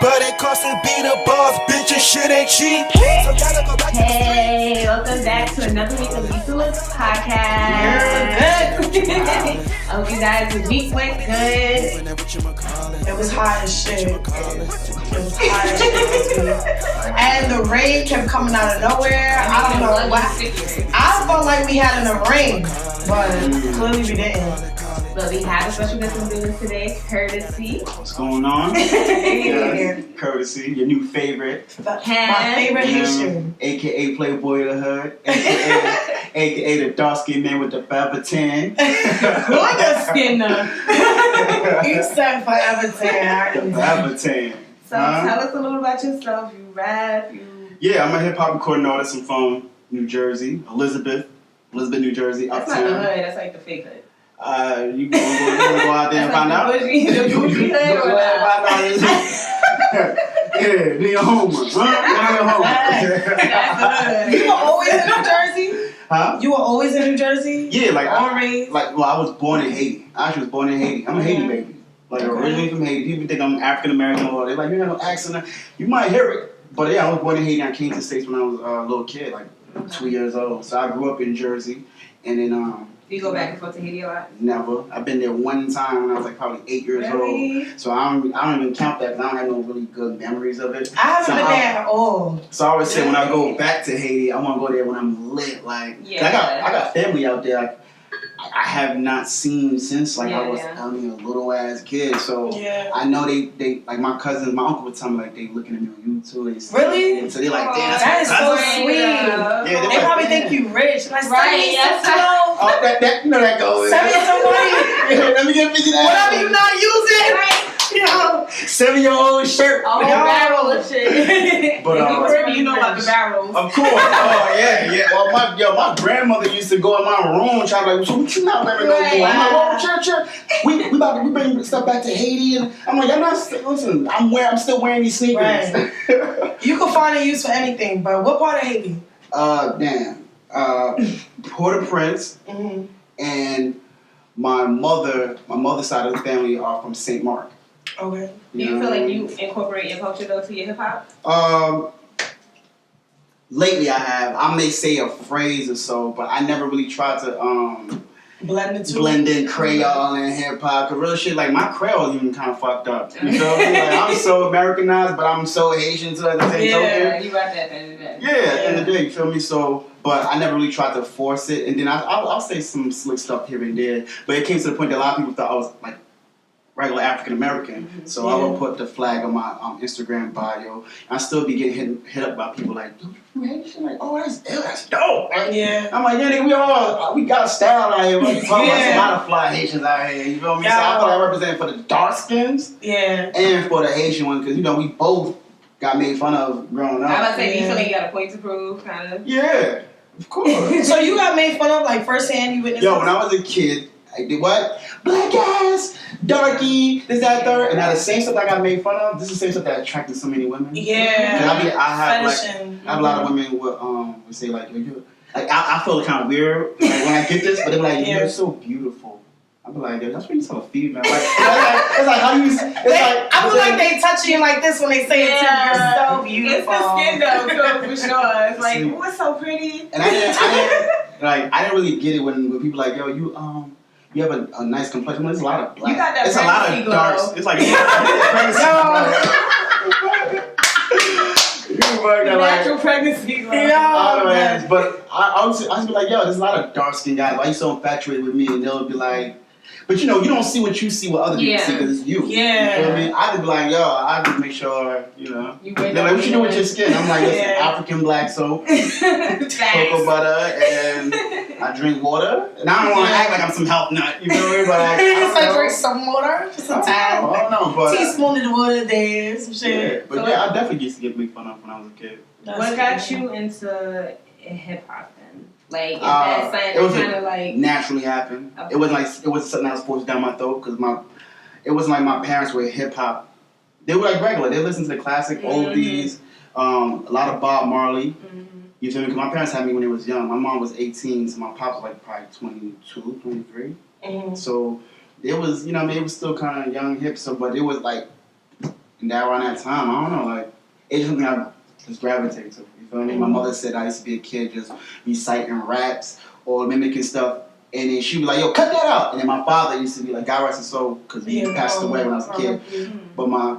but it costs to be the boss. Bitch, shit ain't cheap. So gotta go back Hey, welcome back to another week of LIpz podcast. I hope you guys' week went good. It was hot as shit. It was hot as shit. And the rain kept coming out of nowhere. I don't know what. I felt like we had in the rain, but clearly we didn't. But we have a special guest in the building today, Kertasy. What's going on? Yes. Courtesy, your new favorite. My favorite Haitian. AKA Playboy of the Hood. AKA the dark skinned man with the forever tan. Look at skin though. You said forever tan. Forever tan. So tell us a little about yourself. You rap, Yeah, I'm a hip hop recording artist. I'm from New Jersey, Elizabeth, New Jersey. That's uptown. not the hood, that's like the fake hood. You gonna go out there and find out? The bougie hood or not? Yeah, they a homer. You were always in New Jersey? Huh? You were always in New Jersey? Yeah, like I I was born in Haiti. I actually was born in Haiti. I'm a Haiti baby. Like originally from Haiti. People think I'm African American or they're like, you have no accent. You might hear it. But yeah, I was born in Haiti. I came to the States when I was a little kid, like 2 years old. So I grew up in Jersey. And then Do you go back and forth to Haiti a lot? never. I've been there one time when I was like probably 8 years Really? old. So I don't even count that because I don't have no really good memories of it. haven't been there at all. So I always say when I go back to Haiti, I want to go there when I'm lit. Like, Yeah. I got family out there. Like, I have not seen since I was a little ass kid. So I know they like my cousins, my uncle would tell me like they looking at me on YouTube. Really? So they're like, damn, That is so sweet. Yeah, They like, probably think you rich. Like, Right, yes. Oh, that you know that goes. Send me some money. Let me get $50. Whatever you not using. You know. 7-year-old shirt. Oh, barrel of shit. But, you know about the barrels. Of course. Oh yeah. Well, my grandmother used to go in my room and try to like, so what you not wearing no more? I'm like, oh, chill. We bring stuff back to Haiti, and I'm like, I'm still wearing these sneakers. Right. You can find a use for anything, but what part of Haiti? Port-au-Prince, and my mother's side of the family are from St. Mark. Okay. Do you feel like you incorporate your culture though to your hip hop? Lately I have. I may say a phrase or so, but I never really tried to blend in Creole and hip hop. Cause real shit, like my Creole even kind of fucked up. You feel me? Like I'm so Americanized, but I'm so Haitian too at the same token. Yeah, you right at the end of the day. Yeah, at the end of the day, you feel me? So, but I never really tried to force it. And then I'll say some slick stuff here and there. But it came to the point that a lot of people thought I was like regular African American. So I would put the flag on my Instagram bio. And I still be getting hit up by people like, dude, you Haitian? Like, oh, that's dope. Like, I'm like, yeah, nigga, we got a style out here. Like, a lot of fly Haitians out here. You feel me? So I feel like I represent for the dark skins and for the Haitian ones because, you know, we both got made fun of growing up. I was about to say, do you feel like you got a point to prove, kind of? Yeah, of course. So you got made fun of, like, firsthand? You witnessed? Yo, when I was a kid, I did what? Black ass, darky, this, that, third. And now the same stuff I got made fun of, this is the same stuff that attracted so many women. Yeah. I have a lot of women who would say, like, yo, you like, I feel kind of weird like, when I get this, but they're like, you're so beautiful. I'm like, yo, that's what you tell a female. Like, it's like, how do you, I feel like they touch you like this when they say it to you. You're so beautiful. It's the skin though, for sure. It's like, oh, it's so pretty. And I didn't really get it when people like, yo, you have a nice complexion. There's a lot of black. You got that it's a lot of darks. It's like natural pregnancy glow. But I was be like, yo, there's a lot of dark skinned guys. Why you so infatuated with me? And they'll be like, but you know, you don't see what you see, what other people see because it's you. Yeah. You know what I mean? I just be like, yo, I just make sure, you know. They're like, what you do with your skin? I'm like, it's African black soap, cocoa butter, and I drink water. And I don't want to act like I'm some health nut. You feel me? But I drink some water, just some time. I don't know, but teaspoon of the water there, some shit. Yeah, but so I definitely used to get made fun of when I was a kid. What got you into hip hop then? Like, is that something kind of like naturally happened? Okay. It wasn't something I was forced down my throat because it wasn't like my parents were hip hop. They were like regular. They listened to the classic oldies, a lot of Bob Marley. You feel me? Because my parents had me when they was young. My mom was 18, so my pop was like probably 22, 23. So it was, you know, I mean, it was still kind of young, hip. So, but it was like And that around that time, I don't know, like, it's something I just gravitate to. You feel me? My mother said I used to be a kid just reciting raps or mimicking stuff. And then she'd be like, yo, cut that out. And then my father used to be like, God rest his soul, because he passed away when I was a kid. But my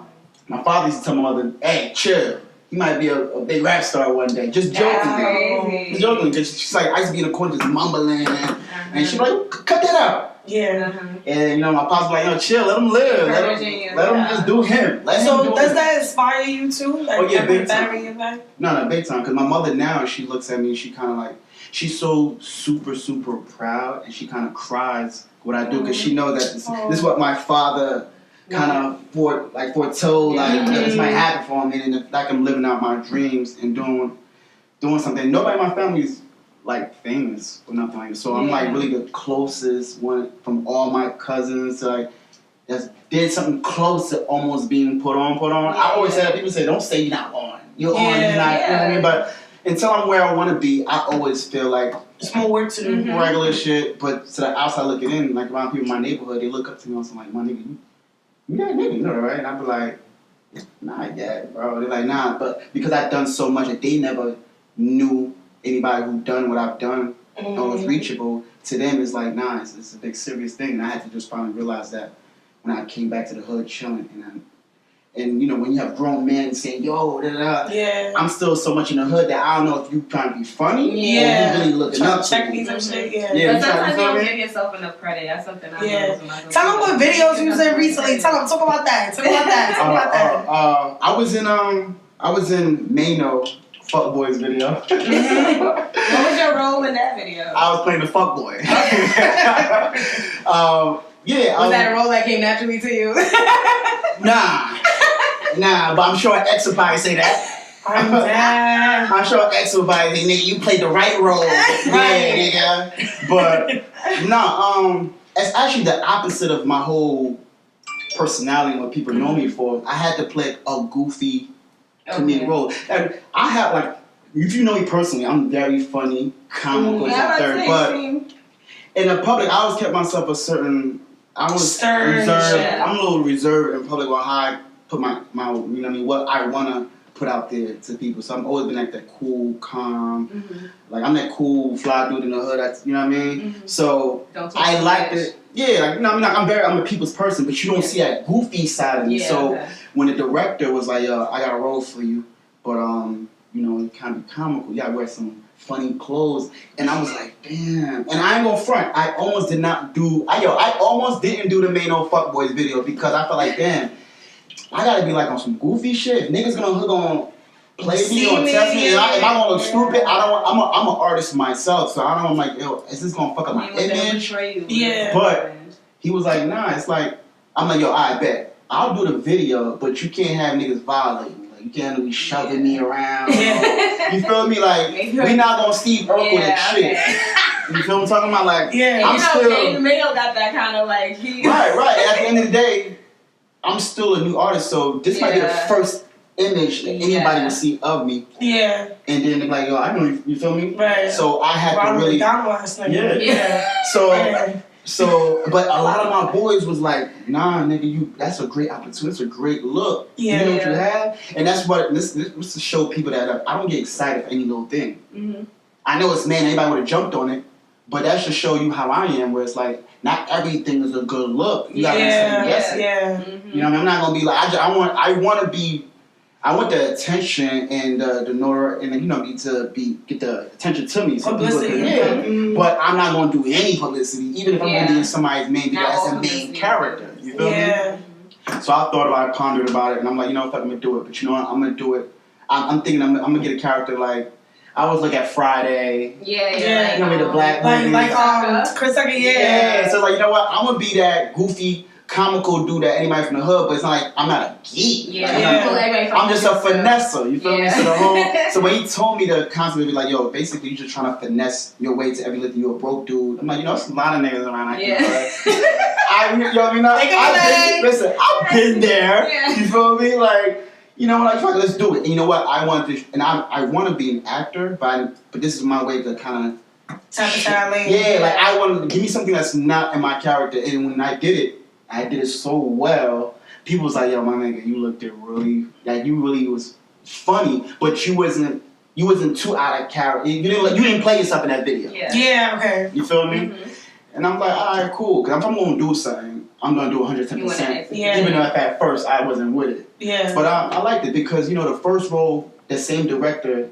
father used to tell my mother, hey, chill. He might be a big rap star one day. Just jokingly. Just jokingly. She's like, I used to be in the corner just mumbling. And she'd be like, cut that out. Yeah. And, you know, my pops was like, yo, chill, let him live. Let him just do him. Does that inspire you too? Like, oh, yeah, big time. No, big time. Because my mother now, she looks at me and she kind of like, she's so super, super proud. And she kind of cries what I do. Because she knows that this is what my father kind of foretold. Like, this might happen for me. And like I'm living out my dreams and doing something. Nobody in my family's like famous or nothing like that. So I'm like really the closest one from all my cousins to like that did something close to almost being put on. I always say that people say, don't say you're not on. You're on, you're not, you know what I mean? But until I'm where I want to be, I always feel like it's more work to do. Regular shit, but to the outside looking in, like around people in my neighborhood, they look up to me and I'm like, my nigga, you that nigga, you know that, right? And I be like, nah, yeah, bro. They're like, nah, but because I've done so much that they never knew anybody who done what I've done or was reachable, to them it's like, nah, it's a big serious thing. And I had to just finally realize that when I came back to the hood chilling. And you know, when you have grown men saying, yo, I'm still so much in the hood that I don't know if you trying to be funny or you really looking up to check me. these and shit, But sometimes you don't give yourself enough credit. That's something I know. Tell them what videos you was in recently. Talk about that. I was in Mano, Fuckboy's video. What was your role in that video? I was playing the fuckboy. Was that a role that came naturally to you? Nah, but I'm sure X will probably say that. I'm sure X will probably say, nigga, you played the right role. Yeah, nigga. But, it's actually the opposite of my whole personality and what people know me for. I had to play a goofy comedic role. And I have, like, if you know me personally, I'm very funny, comical, but in the public, I always kept myself I was reserved. I'm a little reserved in public on how I put my you know what I mean, what I want to put out there to people. So I've always been like that cool, calm, like I'm that cool fly dude in the hood. You know what I mean? So I liked it. Yeah, like, you know what I mean? Like, I'm a people's person, but you don't see that goofy side of me. So when the director was like, yo, I got a role for you, but you know, it kind of be comical. You gotta wear some funny clothes, and I was like, damn. And I ain't gonna front. I almost didn't do the Mano Fuckboys video because I felt like, damn, I gotta be like on some goofy shit. If niggas gonna play me or test me, if I gonna look stupid, I'm an artist myself, so I don't. I'm like, yo, is this gonna fuck up my image? But he was like, nah. It's like, I'm like, yo, I bet I'll do the video, but you can't have niggas violate me. You can't be shoving me around. You feel me? Like, we not gonna Steve Urkel that shit. You feel what I'm talking about? Like, I'm still. Mano got that kind of like. Right. At the end of the day, I'm still a new artist, so this might be the first image that anybody will see of me. Yeah. And then they're like, yo, I know you feel me? Right. So I had to really. So, but a lot of my boys was like, nah, nigga, that's a great opportunity. It's a great look. You know what you have? And that's what, this to show people that I don't get excited for any little thing. I know it's anybody would have jumped on it, but that should show you how I am, where it's like, not everything is a good look. You gotta You know what I mean? I'm not gonna be like, I want the attention and the notoriety, and you know, get the attention to me. So publicity, but I'm not gonna do any publicity, even if I'm gonna be in somebody's main video as a main character. You feel me? So I thought about it, pondered about it, and I'm like, you know what, I'm gonna do it. But you know what, I'm gonna do it. I'm thinking I'm gonna get a character like. I was looking at Friday. You know, the black movie. Like Chris Tucker, So like, you know what? I'm gonna be that goofy, comical dude that anybody from the hood, but it's not like I'm not a geek. I'm just a finesser. You feel me? So when he told me the concept, be like, yo, basically you're just trying to finesse your way to everything. You're a broke dude. I'm like, you know, there's a lot of niggas around. You know what I mean? Listen, I've been there. You feel me? Like. You know, like, fuck, let's do it. And you know what? I want to be an actor, but this is my way to kind of like I want to give me something that's not in my character. And when I did it so well people was like, yo, my nigga, you looked it really, like you really was funny, but you wasn't too out of character. You didn't play yourself in that video. Yeah, okay. You feel me? And I'm like, all right, cool. Because if I'm going to do something, I'm going to do 110%. Yeah. Even though at first I wasn't with it. Yeah. But I liked it because, you know, the first role the same director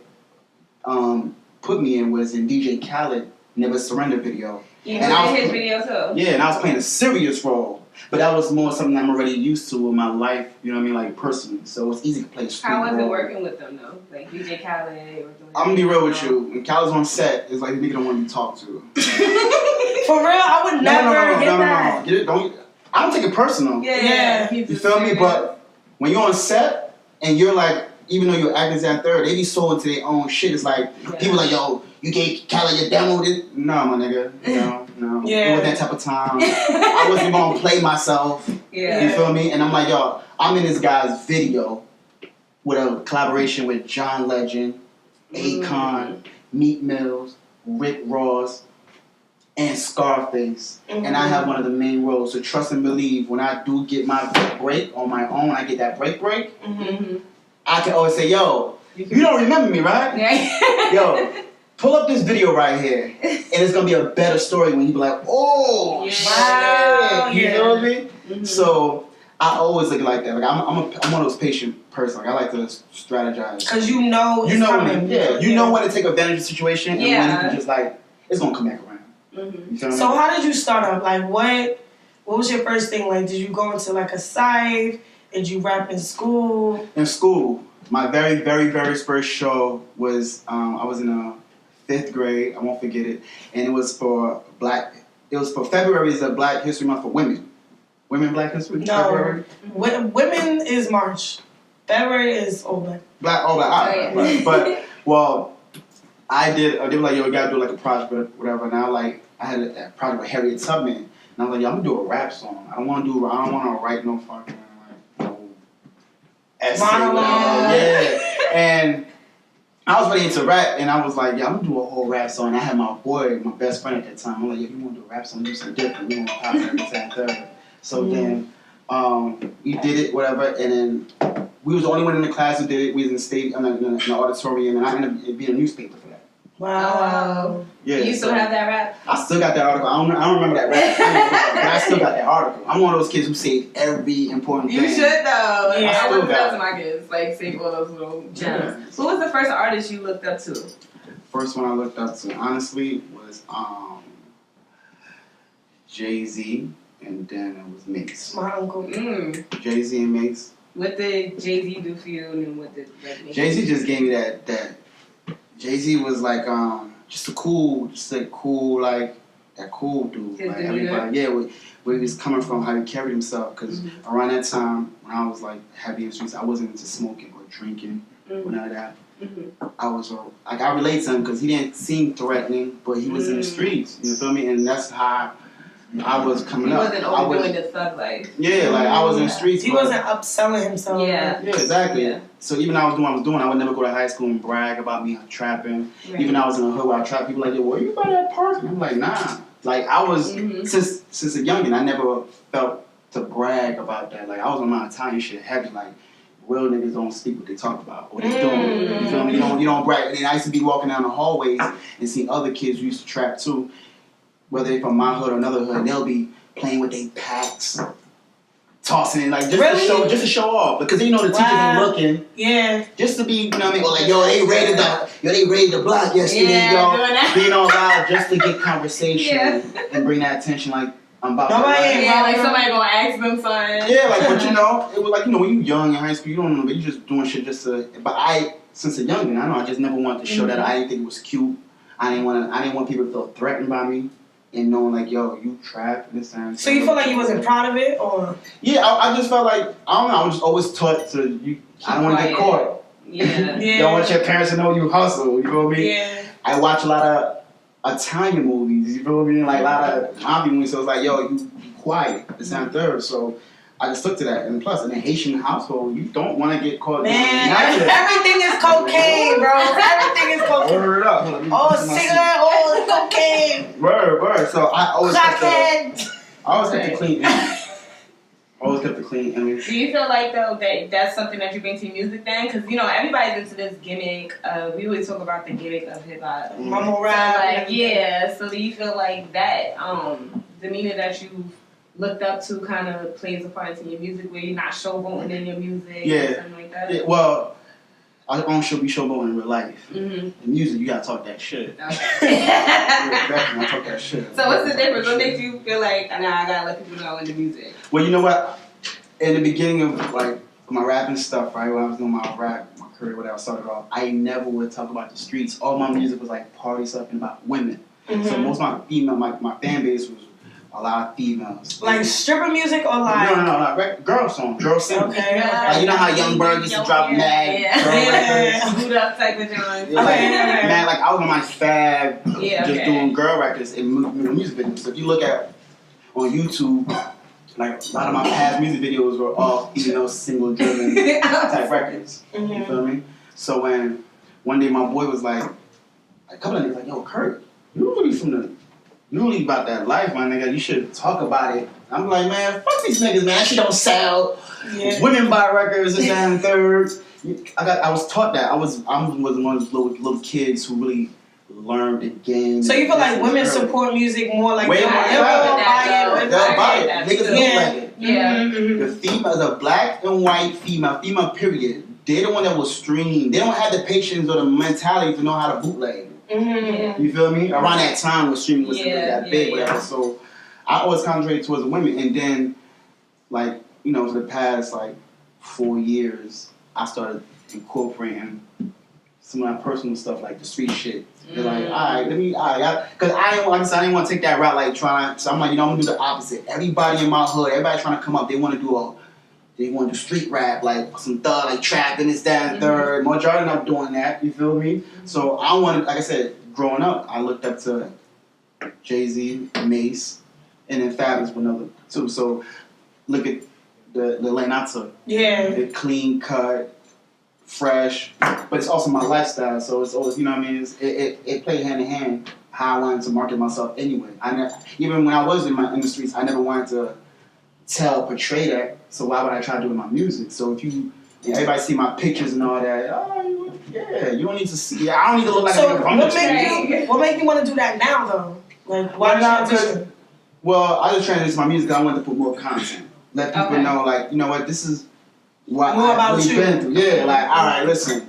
put me in was in DJ Khaled Never Surrender video. You did his video too? Yeah, and I was playing a serious role. But that was more something I'm already used to in my life, you know what I mean, like personally. So it's easy to play a street How was role. it working with them though? Like DJ Khaled? I'm gonna be real with you. When Khaled's on set, it's like the nigga don't want to be talked to. For real, I would never get that. Get it? I don't take it personal. Yeah. You feel me? But when you're on set and you're like, even though you're actors at third, they be so into their own shit. It's like people like, yo, you gave Khaled your demo. No, my nigga. No. Yeah. It was that type of time. I wasn't gonna play myself. Yeah. You feel me? And I'm like, yo, I'm in this guy's video with a collaboration with John Legend, Akon, Meek Mills, Rick Ross, and Scarface. And I have one of the main roles. So trust and believe, when I do get my break on my own, I get that break, I can always say, yo, you don't remember me, right? Yo, pull up this video right here, and it's gonna be a better story when you be like, oh, wow, shit. You know what I mean? So I always look like that. Like I'm one of those patient person. Like I like to strategize. Cause you know it's coming. You know when to take advantage of the situation, and when you can just like, it's gonna come back around. You feel me? So how did you start up? Like what was your first thing? Like did you go into like a site? Did you rap in school? In school, my very, very, very first show was I was in 5th grade. I won't forget it, and it was for February is a Black History Month for women. Women Black History. No, February? Women is March. February is all black. All black. Right. But well, I did. They were like, yo, we gotta do like a project or whatever. And I had a project with Harriet Tubman, and I was like, yo, I'm gonna do a rap song. I don't want to write no fucking essay, monologue. And I was ready to rap, and I was like, yeah, I'm gonna do a whole rap song. And I had my boy, my best friend at that time. I'm like, yo, you wanna do a rap song? Do something different. We wanna pop it. So then we did it, whatever, and then we was the only one in the class who did it. We was in the auditorium, and I ended up being a newspaper for that. Wow. Yeah. You still have that rap? I still got that article. I don't remember that rap, but I still got that article. I'm one of those kids who saved every important thing. You should though. Yeah. I always tell my kids, like, save all those little gems. Who was the first artist you looked up to? First one I looked up to, honestly, was Jay-Z, and then it was Mace. My uncle. Jay-Z and Mace. What did Jay-Z do for you, and what did Mace? Jay-Z just gave me that. Jay-Z was like just a cool like that cool dude. His like demeanor. everybody, where he was coming from, how he carried himself. Because around that time when I was like heavy in the streets, I wasn't into smoking or drinking or none of that. I was like, I relate to him because he didn't seem threatening, but he was in the streets. You feel me? And that's how I was coming up. He wasn't overdoing the thug life. Yeah, like I was in the streets. He wasn't upselling himself. Yeah. Yeah, exactly. Yeah. So even though I was doing what I was doing, I would never go to high school and brag about me trapping. Right. Even though I was in the hood where I trapped, people like, yo, were you by that park? And I'm like, nah. Like I was since a youngin', I never felt to brag about that. Like I was on my Italian shit heavy. Like real niggas don't speak what they talk about. What they doing. You feel me? You don't brag. And then I used to be walking down the hallways and see other kids who used to trap too, whether they from my hood or another hood, and they'll be playing with their packs, tossing it like just to show off, because you know the teachers ain't looking. Yeah. Just to be, you know what I mean? Or like, yo, they raided the block yesterday, yo. Being all loud just to get conversation and bring that attention. Like I'm about to. Like somebody gonna ask them something. Yeah, like, but you know, it was like, you know, when you young in high school, you don't know, but you just doing shit just to. But since a youngin', I just never wanted to show that I didn't think it was cute. I didn't want people to feel threatened by me. And knowing like, yo, you trapped this time. So you feel like you wasn't proud of it, or? Yeah, I just felt like, I don't know, I was just always taught to, I don't want to get caught. Yeah. You don't want your parents to know you hustle, you feel me? Yeah. I watch a lot of Italian movies, you feel me? Like a lot of mafia movies, so it's like, yo, you be quiet, this and third. So I just took to that. And plus, in a Haitian household, you don't want to get caught. Man, everything is cocaine, bro. Everything is cocaine. Order it up. Oh, cigarette, oh, cocaine. Word. So I always had to clean. Always kept a clean image. Do you feel like though that that's something that you bring to your music then? Because you know everybody's into this gimmick. We always talk about the gimmick of hip hop. Mumble rap. Like yeah. So do you feel like that demeanor that you looked up to kind of plays a part in your music, where you're not showboating in your music? Yeah. Or something like that? Yeah, well, I don't be showboating in real life. Mm-hmm. In music, you gotta talk that shit. Okay. Yeah, definitely, I talk that shit. So what's the difference? What makes you feel like, nah, I gotta let people know in the music? Well, you know what? In the beginning of like my rapping stuff, right, when I was doing my rap, my career, whatever, I started off, I never would talk about the streets. All my music was like party stuff and about women. Mm-hmm. So most of my female, my fan base was a lot of females. Like stripper music or like? No, girl songs, girl singles. Okay. Like, you know how Young Bird used to drop mad girl records? Boot up type of joint. Yeah, like, man, like I was on my fab just doing girl records and music videos. So if you look at on YouTube, like a lot of my past music videos were all female single driven type records. Mm-hmm. You feel me? So when one day my boy was like, a couple of niggas like, yo, Kurt, you really about that life, my nigga. You should talk about it. I'm like, man, fuck these niggas, man. That shit don't sell. Yeah. Women buy records, this, that, and third. I was taught that. I was one of those little kids who really learned the game. So you feel like women support music more like they'll buy it. Niggas look like it. Yeah. Mm-hmm. The female, the black and white female period, they're the one that will stream. They don't have the patience or the mentality to know how to bootleg. Mm-hmm. You feel me? Around that time when streaming was that big, whatever. So I always concentrated towards the women, and then, like, you know, for the past like 4 years, I started incorporating some of my personal stuff, like the street shit. They're like, because I didn't want to take that route, like trying. So I'm like, you know, I'm gonna do the opposite. Everybody in my hood, everybody trying to come up, they want to do street rap, like some thug, like trap and this, that, and third. Majority not doing that. You feel me? So I wanted, like I said, growing up, I looked up to Jay-Z, Mace, and then Fab is another too. So look at the lane I took. Yeah. The clean cut, fresh, but it's also my lifestyle. So it's always, you know what I mean? It played hand in hand how I wanted to market myself anyway. Even when I was in the streets, I never wanted to portray that. So why would I try to do it in my music? So if everybody see my pictures and all that, you don't need to see. I don't need to look like a nigga. What made you want to do that now though? Like why not? Well, I just transitioned my music. I wanted to put more content. Let people know, like, you know what, this is what I've really been through. Yeah, like, all right, listen.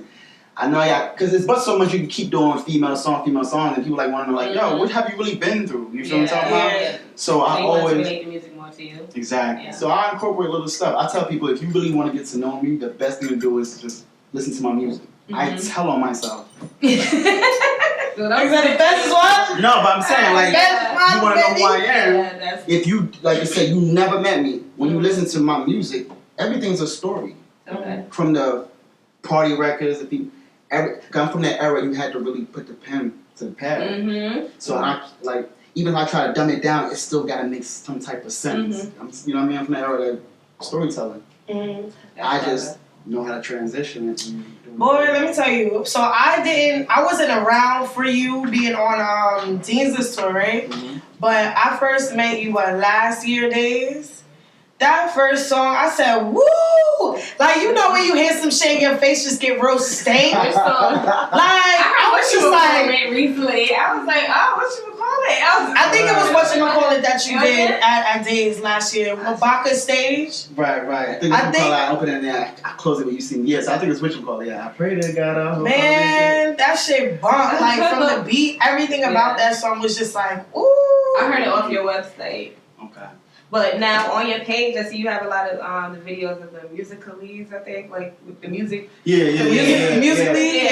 I know because it's but so much you can keep doing female song, and people like want to know, like, yo, what have you really been through? You feel what I'm talking about? So I always make the music more to you. Exactly. Yeah. So I incorporate little stuff. I tell people, if you really want to get to know me, the best thing to do is just listen to my music. Mm-hmm. I tell on myself. Is that the best one? No, but I'm saying, like, you want to know who I am. Yeah, if you, like you said, you never met me. When you listen to my music, everything's a story. Okay. From the party records, I'm from that era, you had to really put the pen to the pad. Mm-hmm. So even if I try to dumb it down, it still got to make some type of sense. Mm-hmm. You know what I mean? I'm from that era of storytelling. Mm-hmm. I just know how to transition it. Boy, let me tell you. So I wasn't around for you being on Dean's tour, right? Mm-hmm. But I first met you last year days. That first song, I said, woo! Like, you know when you hear some shit, your face just get real stank? Like, I was just like... recently. I was like, oh, whatchamacallit? I think it was whatchamacallit that you did at Days last year. Mabaka stage. Right. I think I open it and then I close it when you sing. Yes, I think it's whatchamacallit. Yeah, I pray to God. Man, that shit bumped. Like, from the beat, everything about that song was just like, ooh. I heard it off your website. Okay. But now on your page, I see you have a lot of the videos of the Musicallits, I think, like with the music. Musically.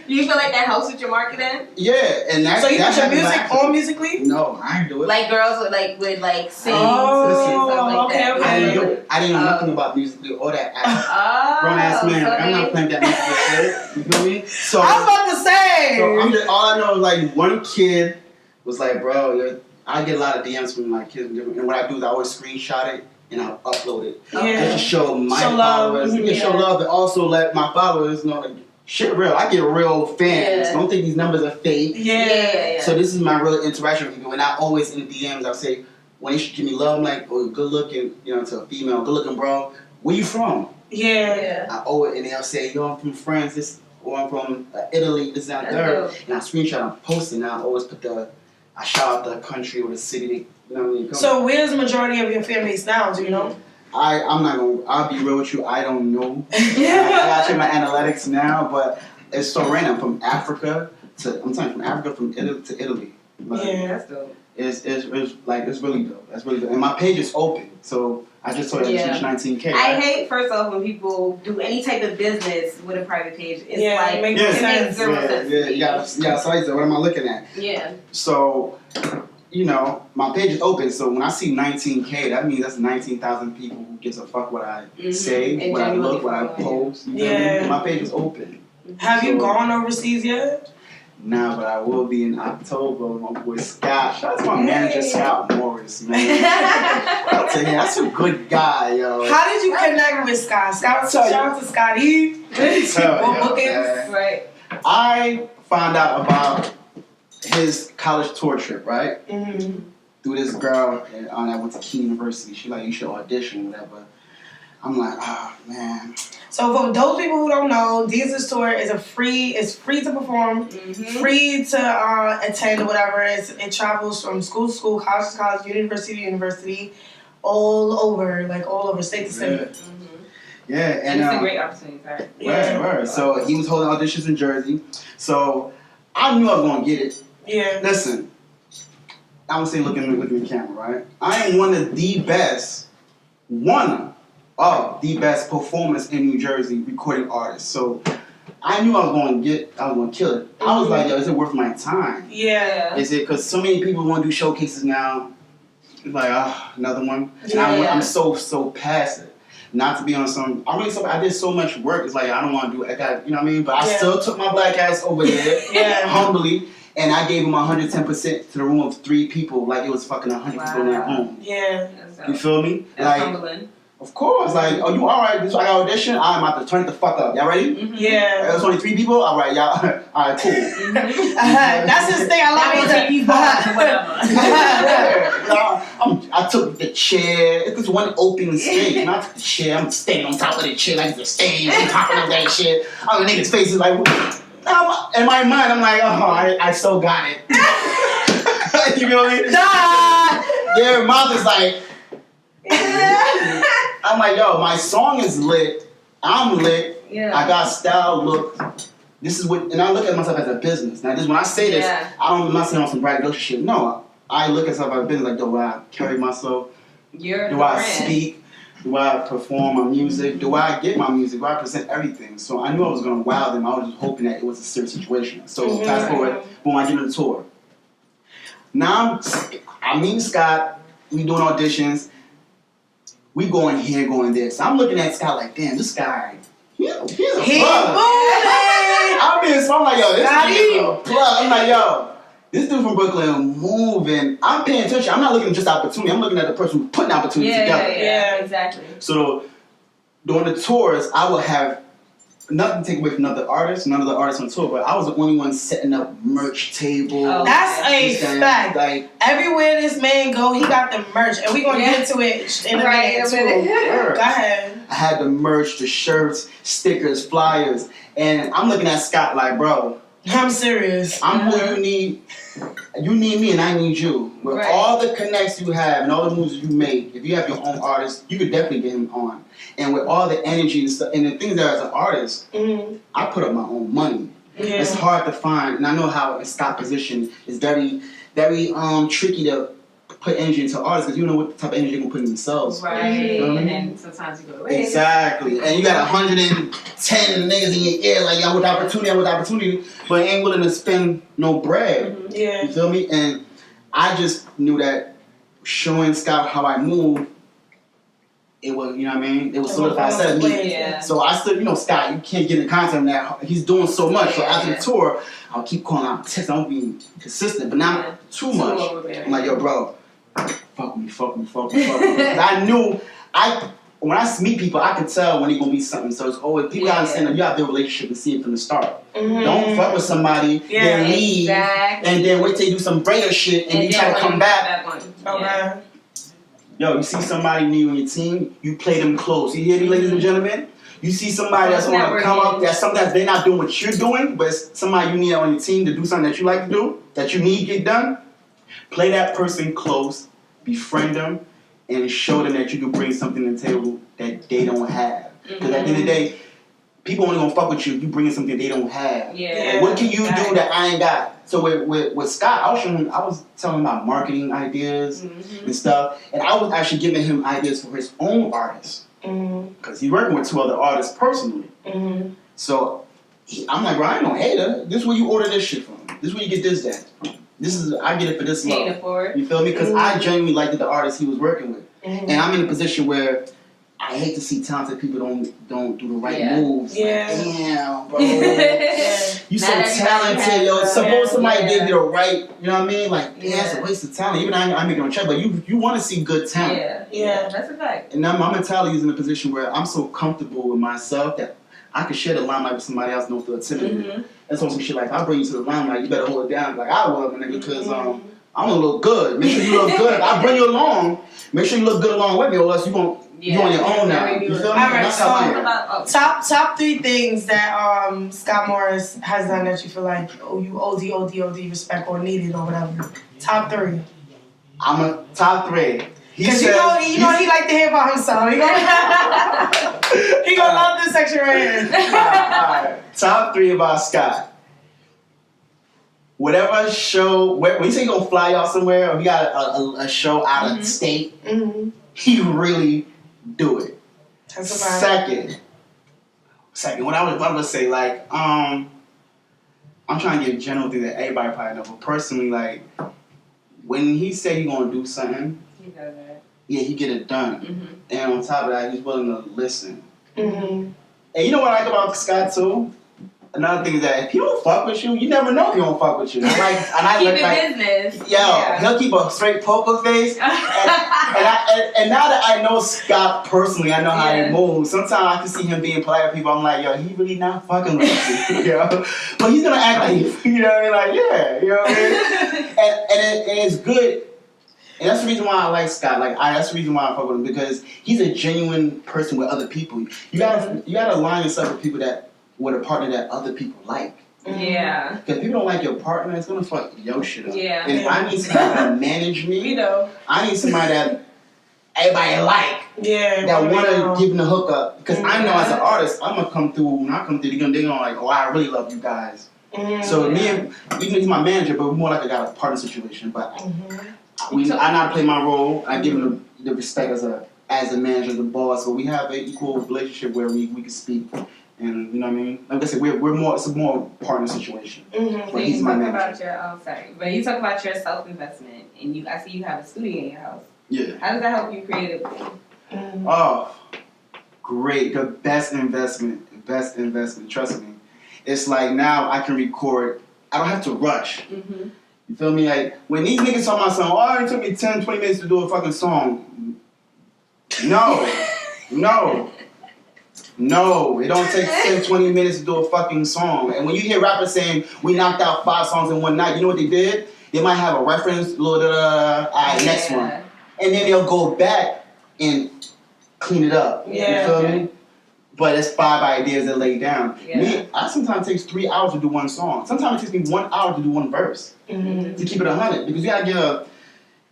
Do you feel like that helps with your marketing? Yeah, and that's so you put your music on Musically? No, I ain't do it. Like girls would sing and stuff like that. I didn't know nothing about Musically or that grown ass man. So I'm not playing that music shit. You feel me? So I was about to say. So all I know is like one kid was like, bro, I get a lot of DMs from my kids, and what I do is I always screenshot it and I'll upload it. Just to show my followers, show love, but also let my followers know, like, shit real. I get real fans. Don't think these numbers are fake. Yeah. So this is my real interaction with people, and I always in the DMs I'll say, when they should give me love, I'm like, oh, good looking, you know, to a female, good looking bro. Where you from? Yeah. I owe it, and they'll say, yo, I'm from France, or I'm from Italy, this, that, and third. And I screenshot, I'm posting, and I always put I shout out the country or the city, you know what I mean? So where's the majority of your fan base now, do you know? I'm not gonna, I'll be real with you, I don't know. I gotta check my analytics now, but it's so random, from Africa from Italy to Italy. Like, That's dope. It's like, it's really dope. That's really dope. And my page is open, so I just told you I reached 19K. I hate, first off, when people do any type of business with a private page. It's like, it makes zero sense. Yeah, so I said, what am I looking at? Yeah. So, you know, my page is open, so when I see 19K, that means that's 19,000 people who gives a fuck what I say, And what I genuinely look, what I post. You know what I mean? My page is open. Have you gone overseas yet? Nah, but I will be in October with my boy Scott. Shout out to my manager, Scott Morris, man. I'll tell you, that's a good guy, yo. How did you connect with Scott? Shout out to Scotty. Right. I found out about his college tour trip, right? Mm-hmm. Through this girl that went to Key University. She like, you should audition, whatever. I'm like, oh man. So for those people who don't know, Deezus Tour is free to perform, free to attend or whatever. It travels from school to school, college to college, university to university, all over, state to state. Yeah, and it's a great opportunity, right? Right. So he was holding auditions in Jersey. So I knew I was gonna get it. Yeah. Listen, I'm gonna say, look at the camera, right? I am one of the best performers in New Jersey recording artists. So I knew I was gonna kill it. I was like, yo, is it worth my time? Yeah. Is it, because so many people want to do showcases now. It's like, another one. And I'm so past it. Not to be on some, I did so much work. It's like, I don't want to do it. You know what I mean? But I still took my black ass over there, humbly, and I gave him 110% to the room of 3 people, like it was fucking 100 people in their home. Yeah. You feel me? That's humbling. Of course, like, oh, you alright? This I got audition. I'm about to turn it the fuck up. Y'all ready? Yeah. There's only 3 people. All right, y'all. All right, cool. That's his thing. I love it. I took the chair. It was one open stage. And I took the chair. I'm standing on top of the chair like it's a stage. I'm popping up that shit. All the niggas' faces like. In my mind, I'm like, oh, I so got it. You feel me? Their mouth is like. I'm like, yo, my song is lit. I'm lit. Yeah. I got style, look. This is what, and I look at myself as a business. Now, when I say this, I'm not saying on some braggadocious shit. No, I look at myself as a business. Like, do I carry myself? Do I speak? Do I perform my music? Do I get my music? Do I present everything? So I knew I was going to wow them. I was just hoping that it was a serious situation. So fast forward, boom, I get on the tour. Now I'm meeting Scott. We doing auditions. We going here, going there. So I'm looking at Scott like, damn, this guy, he's a plug. I'm like, yo, this dude is a plug. I'm like, yo, this dude from Brooklyn moving. I'm paying attention. I'm not looking at just opportunity. I'm looking at the person who's putting opportunity together. Yeah, exactly. So during the tours, I would have nothing to take away from none of the artists on tour, but I was the only one setting up merch table. Oh, that's a fact. Like, everywhere this man go, he got the merch, and we gonna get into it in a minute too. Go ahead. I had the merch, the shirts, stickers, flyers, and I'm looking at Scott like, bro, I'm serious. I'm who you need. You need me and I need you. With all the connects you have and all the moves you make, if you have your own artist, you could definitely get him on. And with all the energy and stuff, and the things that as an artist, I put up my own money. Yeah. It's hard to find, and I know how in Scott's position is very, very tricky to put energy into artists because you don't know what type of energy they're gonna put in themselves. Right. You know and then sometimes you go away. Exactly. And you got 110 niggas in your ear like, I'm with opportunity, but ain't willing to spend no bread. Yeah. You feel me? And I just knew that showing Scott how I move, it was, you know what I mean? It was solidified. Set of me. Yeah. So I still, Scott, you can't get in contact now. He's doing so much. So after the tour, I'll keep calling out text. I'm being consistent, but not too much. I'm like, yo, bro, fuck me. I knew, when I meet people, I can tell when they're going to be something. So it's always, people gotta understand that you have their relationship and see it from the start. Don't fuck with somebody, then leave, and then wait till you do some brayer shit, and you try to come back. Okay. Yo, you see somebody new on your team, you play them close. You hear me, ladies and gentlemen? You see somebody that's want to come up, that sometimes they're not doing what you're doing, but it's somebody you need on your team to do something that you like to do, that you need to get done. Play that person close, befriend them, and show them that you can bring something to the table that they don't have. Because at the end of the day, people only gonna fuck with you if you bring something they don't have. Yeah. What can you do that I ain't got? So with Scott, I was telling him about marketing ideas and stuff, and I was actually giving him ideas for his own artists. Because he's working with 2 other artists personally. So I'm like, bro, I ain't no hater. This is where you order this shit from. This is where you get this at. I get it for this low. You feel me? Because I genuinely liked the artist he was working with. And I'm in a position where I hate to see talented people don't do the right moves. Yeah. Like, damn, bro. You so talented, yo. Suppose somebody gave you the right, you know what I mean? Like, that's a waste of talent. Even I'm making a check, but you want to see good talent. Yeah, that's a fact. And now my mentality is in a position where I'm so comfortable with myself that I can share the limelight with somebody else, no feel intimidated. That's on some shit like, if I bring you to the limelight, you better hold it down like I will, my nigga, because I'm gonna look good. Make sure you look good. If I bring you along, make sure you look good along with me, or else you on your own now. You feel me? Alright, so top 3 things that Scott Morris has done that you feel like you OD respect or needed or whatever. Top 3. I'm a top 3. Because you know he like to hear about himself. He gonna love this section right here. Alright. Top 3 about Scott. Whatever show, when you say you gonna fly out somewhere, or you got a show out of state, he really do it. Second, what I would say, like, I'm trying to give general thing that everybody probably know, but personally, like, when he said he gonna do something, he get it done. And on top of that, he's willing to listen. And you know what I like about Scott too? Another thing is that if he don't fuck with you, you never know if he don't fuck with you. Business. He'll keep a straight poker face. and now that I know Scott personally, I know how he moves. Sometimes I can see him being polite with people. I'm like, yo, he really not fucking with you, you know? But he's gonna act like, you know what I mean? Like, yeah, you know what I mean? and it's good. And that's the reason why I like Scott. That's the reason why I fuck with him, because he's a genuine person with other people. You gotta align yourself with people with a partner that other people like. Yeah. Because if people don't like your partner, it's gonna fuck your shit up. Yeah. And if I need somebody to manage me, I need somebody that everybody like. Yeah. That wanna give them the hookup. Because I know as an artist, I'm gonna come through. When I come through, they're gonna like, oh, I really love you guys. So me and even he's my manager, but more like I got a partner situation. But I know how to play my role. I give him the respect as a manager, the boss. But we have an equal relationship where we can speak. And you know what I mean? Like I said, it's a more partner situation. But you talk about you talk about your self-investment, and I see you have a studio in your house. Yeah. How does that help you creatively? Oh, great! The best investment. Trust me. It's like now I can record. I don't have to rush. You feel me? Like when these niggas talk about something, oh, it took me 10, 20 minutes to do a fucking song. No, it don't take 10, 20 minutes to do a fucking song. And when you hear rappers saying, we knocked out 5 songs in one night, you know what they did? They might have a reference, next one. And then they'll go back and clean it up. You feel me? But it's 5 ideas that lay down. Me, I sometimes takes 3 hours to do one song. Sometimes it takes me 1 hour to do one verse. To keep it 100. Because you gotta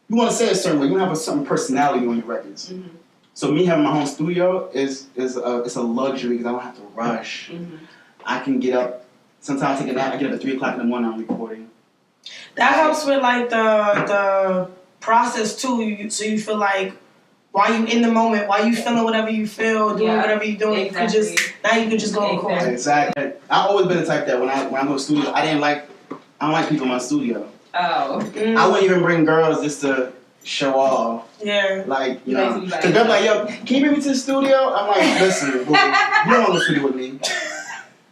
you wanna say a certain way. You wanna have a certain personality on your records. So me having my home studio is a luxury because I don't have to rush. I can get up. Sometimes I take a nap. I get up at 3 o'clock in the morning. I'm recording. That helps with like the process too. So you feel like while you in the moment, while you feeling whatever you feel, doing whatever you're doing, you can just go record. Exactly. I've always been the type that when I go to the studio, I don't like people in my studio. Oh. I wouldn't even bring girls just to show off. Yeah. Like, you know. Because they're like, yo, can you bring me to the studio? I'm like, listen, boo, you don't want to go to the studio with me.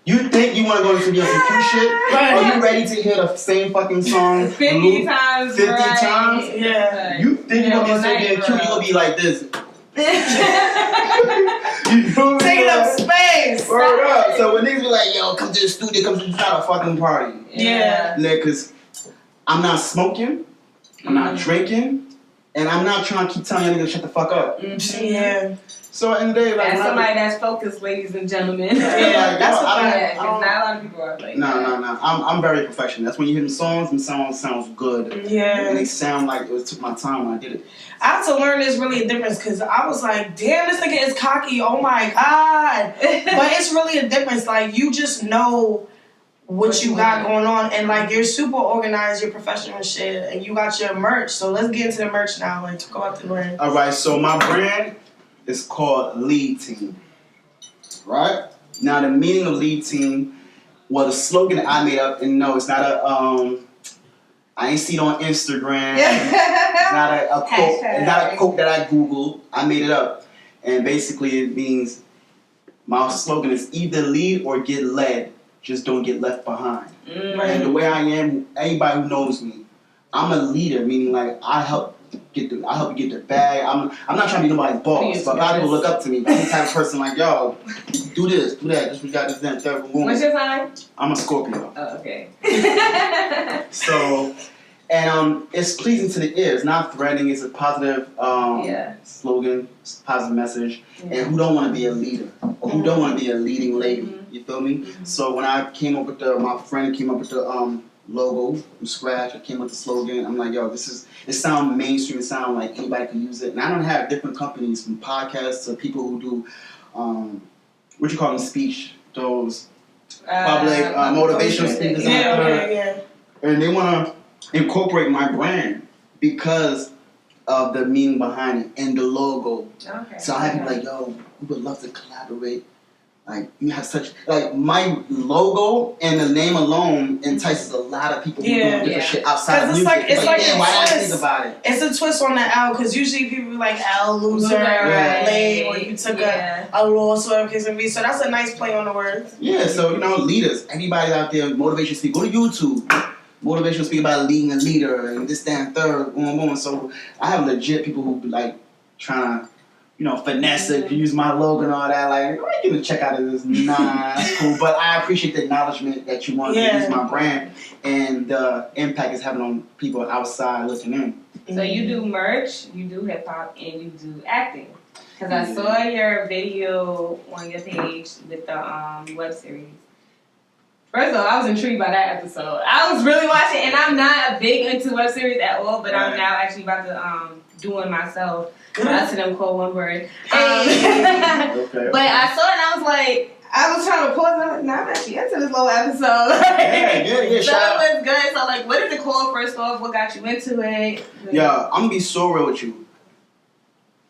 You think you want to go to the studio and some cute shit? Are you ready to hear the same fucking song 50 times? 50 times? Yeah. You think you're going to be so damn cute, you're going to be like this. You know taking up space. Word up. So when niggas be like, yo, come to the studio, come to a fucking party. Yeah. Because I'm not smoking. I'm not drinking. And I'm not trying to keep telling you to shut the fuck up. Mm-hmm. Yeah. So at the end of the day, like that's somebody that's focused, ladies and gentlemen. Yeah, that's a fact. Not a lot of people are like No. I'm very professional. That's when you hear them songs sounds good. Yeah. And they sound like it took my time when I did it. I had to learn there's really a difference because I was like, damn, this nigga is cocky. Oh my God. But it's really a difference. Like, you just know what you got going on. And, like, you're super organized, you're professional and shit. And you got your merch. So let's get into the merch now. Like, talk about the brand. All right, so my brand is called Lead Team. Right? Now, the meaning of Lead Team was a slogan that I made up. And no, it's not I ain't seen it on Instagram. It's not a quote. It's not a quote that I Googled. I made it up. And basically it means my slogan is either lead or get led. Just don't get left behind. And the way I am, anybody who knows me, I'm a leader, meaning like I help you get the bag. I'm not trying to be nobody's boss, but a lot of people look up to me. I'm the type of person like, yo, do this, do that, we got this, that, third, boom. What's your sign? I'm a Scorpio. Oh, okay. So, and it's pleasing to the ears, not threatening. It's a positive slogan, positive message. Yeah. And who don't want to be a leader, or who don't want to be a leading lady? You feel me? So when I came up with my friend came up with the logo from scratch. I came up with the slogan. I'm like, yo, it sounds mainstream. It sounds like anybody can use it. And I don't have different companies from podcasts to people who do what you call them, speech, those public motivational speakers. Yeah. And they want to incorporate my brand because of the meaning behind it and the logo. Okay. So I have people like, yo, we would love to collaborate. Like, you have such, like, my logo and the name alone entices a lot of people who do different shit outside of music. Why did I think about it? It's a twist on the L, because usually people be like, L, loser, late, or you took a loss, whatever case may be. So that's a nice play on the words. Yeah, so, leaders, anybody out there, motivation speaker, go to YouTube. Motivational speaker about leading a leader and this, that, and third, boom. So I have legit people who be like trying to, finesse it, use my logo and all that. Like, I ain't gonna check out of this. Nah, that's cool. But I appreciate the acknowledgement that you want to use my brand and the impact it's having on people outside looking in. So you do merch, you do hip hop, and you do acting. Because I saw your video on your page with the web series. First of all, I was intrigued by that episode. I was really watching, and I'm not big into web series at all, but I'm now actually about to do one myself. I to them call one word. But I saw it and I was like, I was trying to pause and I was like, nah, I'm actually into this little episode. Yeah. So it was good. So like, what is it called first off? What got you into it? Yeah, I'm gonna be so real with you.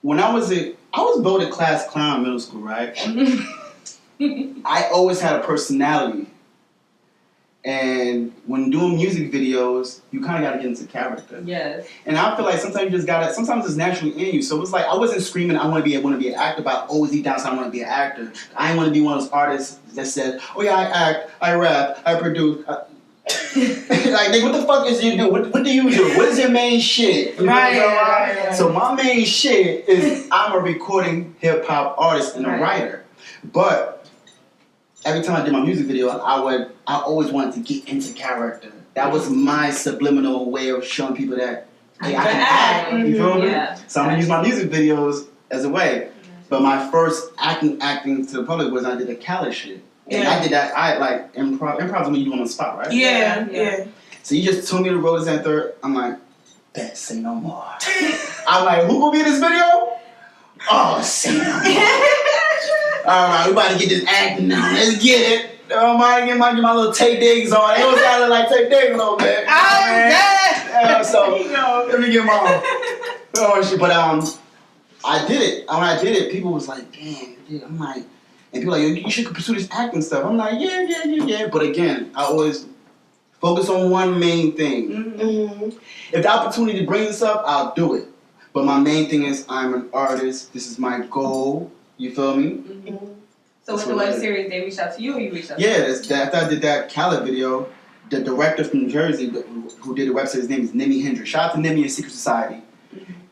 When I was voted class clown in middle school, right? I always had a personality. And when doing music videos, you kind of got to get into character. Yes. And I feel like sometimes you just got to, sometimes it's naturally in you. So it's like, I wasn't screaming, I want to be an actor, but I always deep down I want to be an actor. I didn't want to be one of those artists that said, oh yeah, I act, I rap, I produce. Like, nigga, what the fuck is you do? What do you do? What is your main shit? Right. So my main shit is I'm a recording hip hop artist and a writer. But every time I did my music video, I always wanted to get into character. That was my subliminal way of showing people that, hey, I can act. You feel me? Yeah. So I'm gonna use my music videos as a way. But my first acting to the public was I did the Callit shit. And I did that. I like improv. Improv is when you do on the spot, right? Yeah. So you just told me the road is that third. I'm like, bet say no more. I'm like, who gonna be in this video? Oh, say no more. All right, we about to get this acting now. Let's get it. Oh my, get my little tape digs on. It was sounding like tape digs a little bit. So let me get my shit. But I did it. When I did it, people was like, damn. I'm like, and people like, you should pursue this acting stuff. I'm like, yeah. But again, I always focus on one main thing. Mm-hmm. If the opportunity brings this up, I'll do it. But my main thing is I'm an artist. This is my goal. You feel me? Mm-hmm. So with the web series, they reached out to you or you reached out to them? After I did that Callit video, the director from New Jersey who did the web series, his name is Nimi Hendrix. Shout out to Nimi and Secret Society.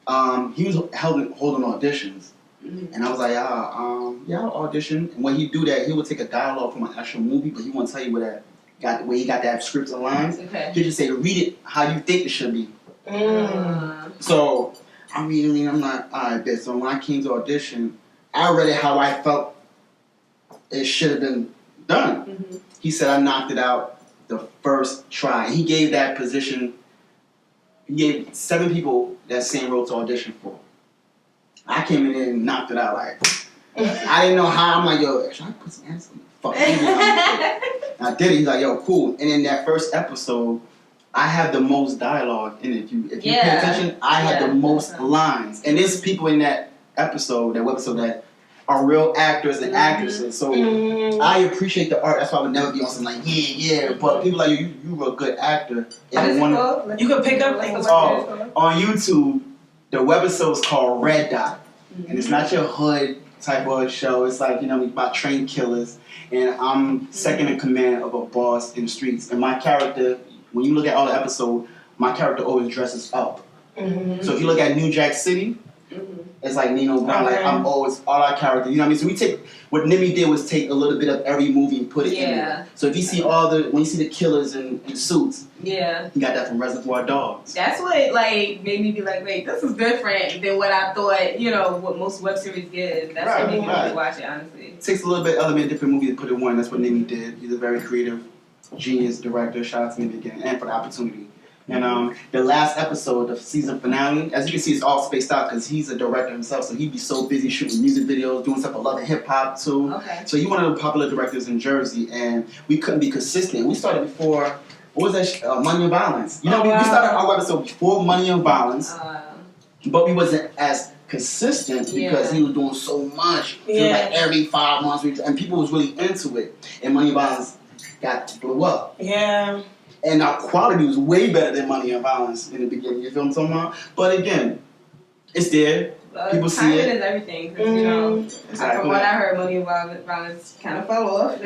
Mm-hmm. He was holding auditions. Mm-hmm. And I was like, I'll audition. And when he do that, he would take a dialogue from an actual movie, but he won't tell you where he got that scripts and lines. Okay. He'll just say, read it how you think it should be. Mm. So I mean, I'm not, alright, bitch. So when I came to audition, I read it how I felt it should have been done. Mm-hmm. He said I knocked it out the first try. He gave that position, he gave 7 people that same role to audition for. I came in there and knocked it out like, I didn't know how. I'm like, yo, should I put some ass on the fuck? I did it. He's like, yo, cool. And in that first episode, I have the most dialogue in it. If you pay attention, I have the most lines. And there's people in that webisode that are real actors and actresses. So I appreciate the art. That's why I would never be on something like, yeah. But people like you were a good actor. And you could pick up things. On YouTube, the webisode is called Red Dot. And it's not your hood type of show. It's like, about trained killers. And I'm second in command of a boss in the streets. And my character, when you look at all the episodes, my character always dresses up. Mm-hmm. So if you look at New Jack City, it's like Nino Brown. Like I'm always all our characters. You know what I mean? So what Nimi did was take a little bit of every movie and put it in there. So if you see when you see the killers in suits, you got that from Reservoir Dogs. That's what made me be like, wait, this is different than what I thought. What most web series give. That's what made me really watch it. Honestly, it takes a little bit element, different movie to put in one. That's what Nimi did. He's a very creative, genius director. Shout out to Nimi again, and for the opportunity. And the last episode, the season finale, as you can see, it's all spaced out because he's a director himself, so he'd be so busy shooting music videos, doing stuff for Love and Hip Hop too. Okay. So he's one of the popular directors in Jersey, and we couldn't be consistent. We started before, what was that? Money and Violence. We started our episode before Money and Violence, but we wasn't as consistent because he was doing so much. It was like every 5 months, and people was really into it, and Money and Violence blew up. Yeah. And our quality was way better than Money and Violence in the beginning. You feel what I'm talking about? But again, it's there. People see it. Timing is everything. From what I heard, Money and Violence kind of fell off.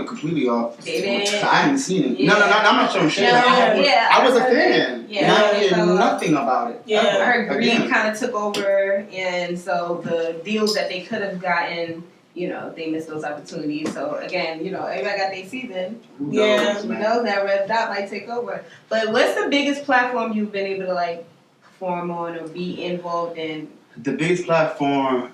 Completely off. They did. I haven't seen it. No, I'm not showing shit. I was a fan. And I did nothing about it. Yeah. I heard greed kind of took over, and so the deals that they could have gotten, they missed those opportunities. So again, everybody got their season. Who knows that Red Dot might take over. But what's the biggest platform you've been able to perform on or be involved in? The biggest platform,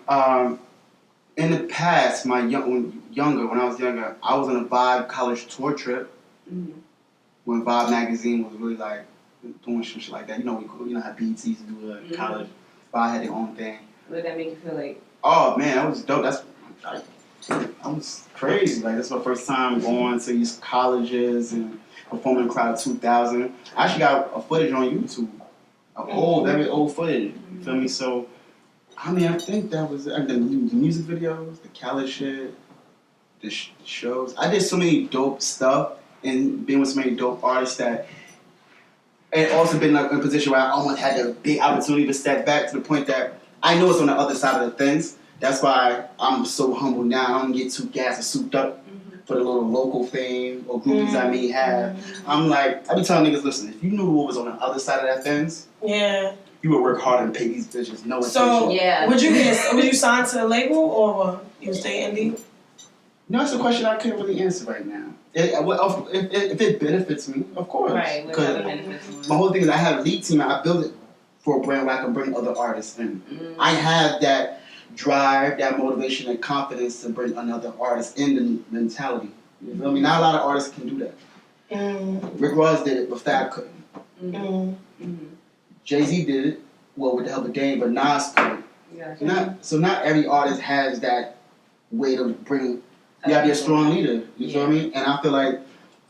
in the past, when I was younger, I was on a Vibe college tour trip. Mm-hmm. When Vibe magazine was really doing some shit like that. How BETs do college. Vibe had their own thing. What did that make you feel like? Oh man, that was dope. I was crazy. That's my first time going to these colleges and performing in the crowd of 2,000. I actually got a footage on YouTube. Very old footage. You feel me? So, I think that was it. The music videos, the college shit, the shows. I did so many dope stuff and being with so many dope artists that it also been in a position where I almost had a big opportunity to step back to the point that I know it's on the other side of the things. That's why I'm so humble now. I don't get too gassed or souped up for the little local fame or groupies I may have. I'm I be telling niggas, listen, if you knew what was on the other side of that fence, you would work hard and pay these bitches no attention. So, would you sign to a label or you stay indie? No, that's a question I can't really answer right now. If it benefits me, of course. Right. My whole thing is I have a lead team and I build it for a brand where I can bring other artists in. I have that drive, that motivation and confidence to bring another artist in the mentality. You feel me? Not a lot of artists can do that. Rick Ross did it, but Fab couldn't. Jay-Z did it, with the help of Dame, but Nas couldn't. So not every artist has that way to bring. You gotta be a strong leader. You feel me? And I feel like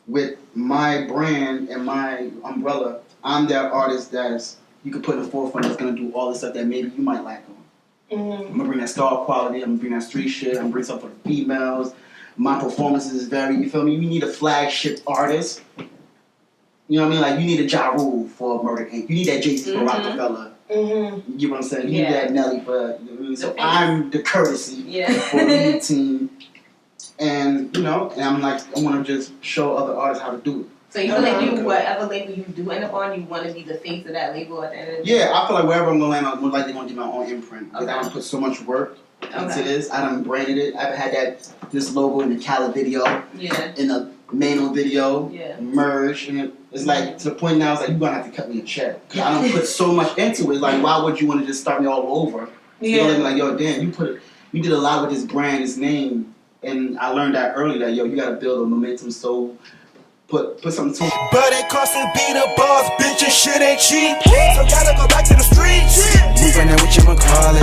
with my brand and my umbrella, I'm that artist that's you can put in the forefront that's gonna do all the stuff that maybe you might lack on. I'm gonna bring that star quality. I'm gonna bring that street shit. I'm gonna bring something for the females. My performances is very. You feel me? You need a flagship artist. You know what I mean? You need a Ja Rule for Murder Inc. You need that Jay-Z for Rockefeller. You get what I'm saying? You need that Nelly for. You know what I mean? So I'm the Kertasy for the lead team, and and I'm I want to just show other artists how to do it. So you feel like whatever label you do end up on, you want to be the face of that label at the end of the day? Yeah, I feel like wherever I'm going to land, I'm more likely going to do my own imprint. Because I don't put so much work into this. I done branded it. I've had this logo in the Callit video. In the main on video, Yeah. merge, and it's like to the point now it's like you're gonna have to cut me a check. Cause I don't put so much into it. Like why would you want to just start me all over? You know, like yo, damn, you did a lot with this brand, this name, and I learned that early that yo, you gotta build a momentum. So put something to it. But it costs to be the boss, bitch, and shit ain't cheap. So gotta go back to the streets. Moving in with Watchamacallit.